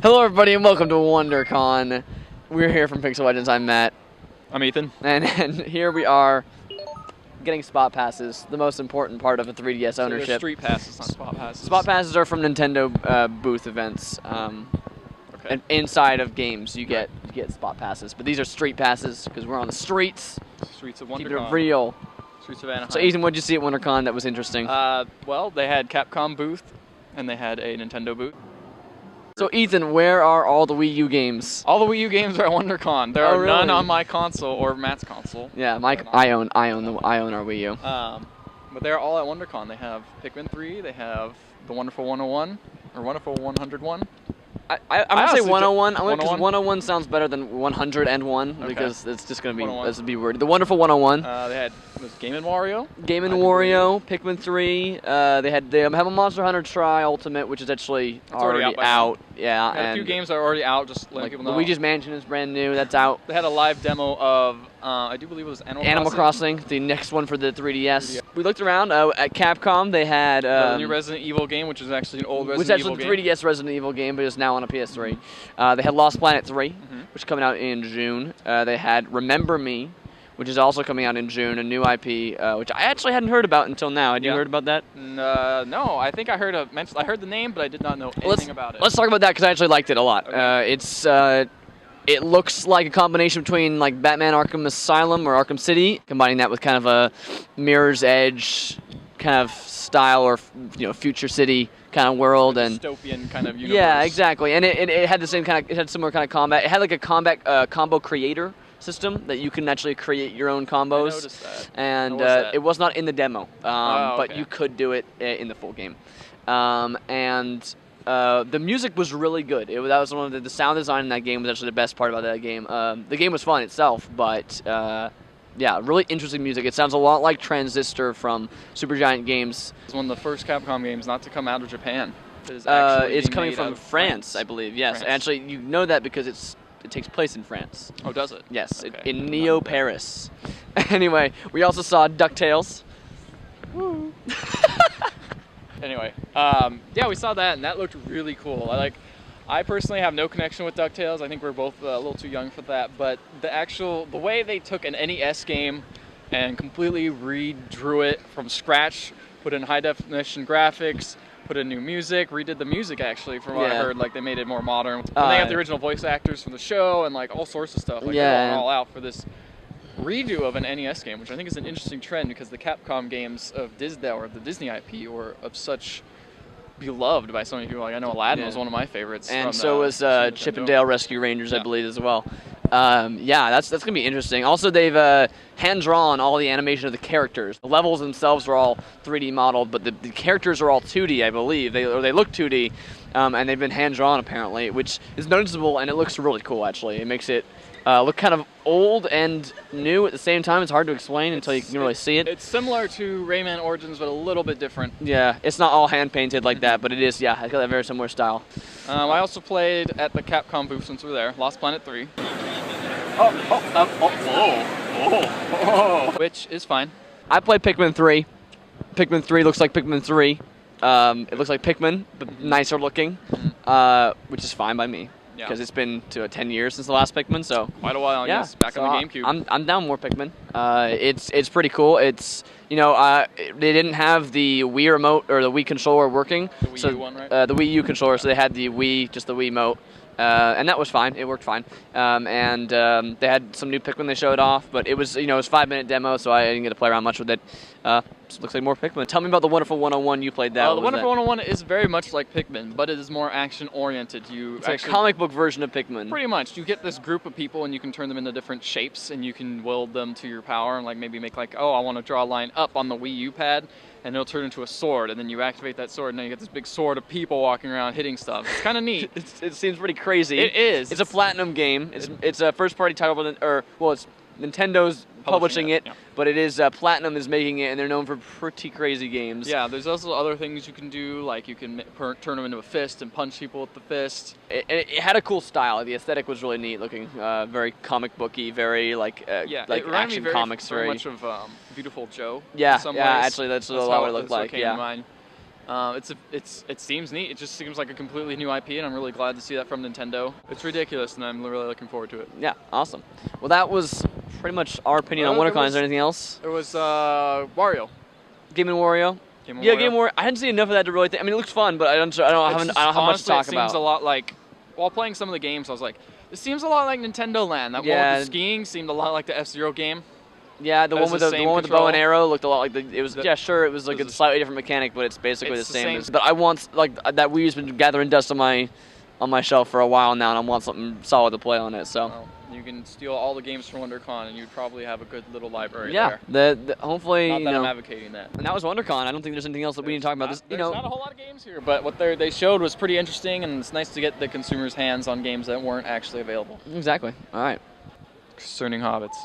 Hello everybody and welcome to WonderCon. We're here from Pixel Legends. I'm Matt. I'm Ethan. And here we are getting spot passes, the most important part of a 3DS ownership. So street passes, not spot passes. Spot passes are from Nintendo booth events. Okay. And inside of games you get spot passes. But these are street passes because we're on the streets. Streets of Keep WonderCon. it real. Streets of Anaheim. So Ethan, what did you see at WonderCon that was interesting? Well, they had Capcom booth and they had a Nintendo booth. So Ethan, where are all the Wii U games? All the Wii U games are at WonderCon. There are really? none on my console or Matt's console. Yeah, I own our Wii U. But they're all at WonderCon. They have Pikmin 3. They have the Wonderful 101 or Wonderful 101. I'm gonna say 101. Because 101? 101 sounds better than 101 Okay. because it's just gonna be 101. this would be weird. The Wonderful 101. They had Game & Wario. Game & Wario, Pikmin 3. They have a Monster Hunter Tri Ultimate, which is actually already out. Yeah, They had a few games that are already out. Just letting people know. Luigi's Mansion is brand new. That's out. They had a live demo of I do believe it was Animal Crossing, the next one for the 3DS. We looked around at Capcom. They had the new Resident Evil game, which is actually an old Resident Evil game. Which is actually a 3DS Resident Evil game, but it's now on a PS3. They had Lost Planet 3, which is coming out in June. They had Remember Me, which is also coming out in June, a new IP, which I actually hadn't heard about until now. Had you heard about that? No, I think I heard the name, but I did not know anything about it. Let's talk about that because I actually liked it a lot. Okay. It looks like a combination between like Batman Arkham Asylum or Arkham City, combining that with kind of a Mirror's Edge kind of style or future city kind of world and dystopian kind of universe. Yeah, exactly. And it had the same kind of similar kind of combat. It had like a combo creator system that you can actually create your own combos. I noticed that. And it was not in the demo, but you could do it in the full game. The music was really good. That was one of the sound design in that game was actually the best part about that game. The game was fun itself, but yeah, really interesting music. It sounds a lot like Transistor from Supergiant Games. It's one of the first Capcom games not to come out of Japan. It's coming from France, I believe. Yes, France. Actually, you know that because it takes place in France. Oh, does it? Yes, Okay. in Neo Paris. Anyway, we also saw DuckTales. Woo. Anyway, yeah, we saw that, and that looked really cool. I personally have no connection with DuckTales. I think we're both a little too young for that. But the way they took an NES game and completely redrew it from scratch, put in high definition graphics, put in new music, redid the music actually. From what I heard, they made it more modern. And they have the original voice actors from the show and all sorts of stuff. They're going all out for this redo of an NES game, which I think is an interesting trend because the Capcom games of Disney or the Disney IP were of such beloved by so many people. I know Aladdin was one of my favorites. And so was Chip and Dale Rescue Rangers, I believe, as well. Yeah, that's gonna be interesting. Also, they've hand-drawn all the animation of the characters. The levels themselves are all 3D modeled, but the characters are all 2D, I believe. They look 2D, and they've been hand-drawn apparently, which is noticeable, and it looks really cool. Actually, it makes it look kind of old and new at the same time. It's hard to explain until you can really see it. It's similar to Rayman Origins, but a little bit different. Yeah, it's not all hand-painted like that, but it is, yeah, it's got a very similar style. I also played at the Capcom booth since we were there, Lost Planet 3. Which is fine. I played Pikmin 3. Pikmin 3 looks like Pikmin 3. It looks like Pikmin, but nicer looking, which is fine by me. Because it's been 10 years since the last Pikmin, so quite a while. Yeah, yes, back on the GameCube. I'm down more Pikmin. It's pretty cool. It's they didn't have the Wii remote or the Wii controller working. The Wii U one, right? The Wii U controller, so they had the Wii, just the Wii remote. And that was fine. It worked fine. They had some new Pikmin they showed off, but it was, it was a 5-minute demo, so I didn't get to play around much with it. Just looks like more Pikmin. Tell me about the Wonderful 101 you played that. The Wonderful 101 is very much like Pikmin, but it is more action-oriented. It's like a comic book version of Pikmin. Pretty much. You get this group of people, and you can turn them into different shapes, and you can wield them to your power, and maybe make I want to draw a line up on the Wii U pad, and it'll turn into a sword, and then you activate that sword, and now you get this big sword of people walking around hitting stuff. It's kind of neat. It seems pretty crazy. It is. It's a Platinum game. It's a first-party title, it's Nintendo's publishing it, but it is Platinum is making it, and they're known for pretty crazy games. Yeah, there's also other things you can do, like you can turn them into a fist and punch people with the fist. It had a cool style. The aesthetic was really neat looking, very comic booky, very action comics. Very much of Beautiful Joe. Yeah, in some ways. actually that's what it looked like. Came to mind. It seems neat. It just seems like a completely new IP, and I'm really glad to see that from Nintendo. It's ridiculous, and I'm really looking forward to it. Yeah, awesome. Well, that was pretty much our opinion on WonderCon. Is there anything else? It was Wario. Game & Wario. Game & Yeah, Wario. Game & Wario. I hadn't seen enough of that to really think. I mean, it looks fun, but I don't have much to talk honestly, about. It seems a lot like, while playing some of the games, I was like, this seems a lot like Nintendo Land. That one with the skiing seemed a lot like the F-Zero game. Yeah, the one with the bow and arrow looked a lot like it was. Yeah, sure, it was like a slightly different mechanic, but it's basically the same. But I want that Wii has been gathering dust on my shelf for a while now, and I want something solid to play on it. So well, you can steal all the games from WonderCon, and you'd probably have a good little library there. Yeah, hopefully. Not that I'm advocating that. And that was WonderCon. I don't think there's anything else that we need to talk about. There's not a whole lot of games here, but what they showed was pretty interesting, and it's nice to get the consumers' hands on games that weren't actually available. Exactly. All right. Concerning hobbits.